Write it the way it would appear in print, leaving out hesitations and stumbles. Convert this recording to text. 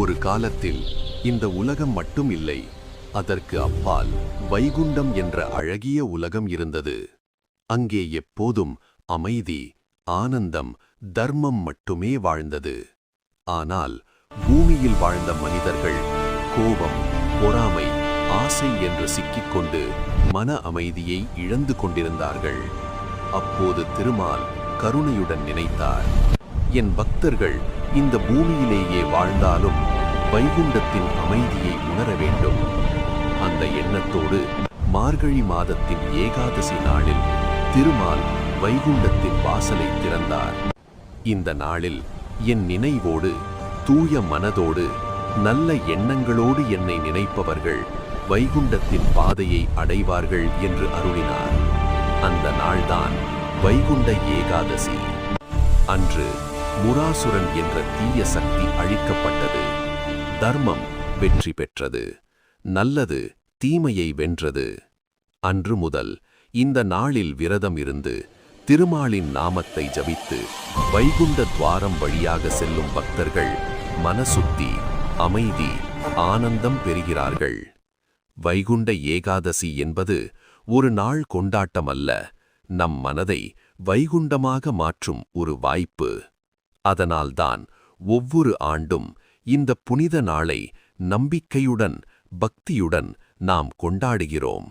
ஒரு காலத்தில் இந்த உலகம் மட்டும் இல்லை, அதற்கு அப்பால் வைகுண்டம் என்ற அழகிய உலகம் இருந்தது. அங்கே எப்போதும் அமைதி, ஆனந்தம், தர்மம் மட்டுமே வாழ்ந்தது. ஆனால் பூமியில் வாழ்ந்த மனிதர்கள் கோபம், பொறாமை, ஆசை என்று சிக்கிக்கொண்டு மன அமைதியை இழந்து கொண்டிருந்தார்கள். அப்போது திருமால் கருணையுடன் நினைத்தார், என் பக்தர்கள் இந்த பூமியிலேயே வாழ்ந்தாலும் வைகுண்டத்தின் அமைதியை உணர வேண்டும். அந்த எண்ணத்தோடு மார்கழி மாதத்தின் ஏகாதசி நாளில் திருமால் வைகுண்டத்தின் வாசலை திறந்தார். இந்த நாளில் என் நினைவோடு, தூய மனதோடு, நல்ல எண்ணங்களோடு என்னை நினைப்பவர்கள் வைகுண்டத்தின் பாதையை அடைவார்கள் என்று அருளினார். அந்த நாள்தான் வைகுண்ட ஏகாதசி. அன்று முராசுரன் என்ற தீய சக்தி அழிக்கப்பட்டது. தர்மம் வெற்றி பெற்றது. நல்லது தீமையை வென்றது. அன்று முதல் இந்த நாளில் விரதம் இருந்து திருமாலின் நாமத்தை ஜபித்து வைகுண்ட துவாரம் வழியாக செல்லும் பக்தர்கள் மனசுத்தி, அமைதி, ஆனந்தம் பெறுகிறார்கள். வைகுண்ட ஏகாதசி என்பது ஒரு நாள் கொண்டாட்டம் அல்ல, நம் மனதை வைகுண்டமாக மாற்றும் ஒரு வாய்ப்பு. அதனால்தான் ஒவ்வொரு ஆண்டும் இந்த புனித நாளை நம்பிக்கையுடன், பக்தியுடன் நாம் கொண்டாடுகிறோம்.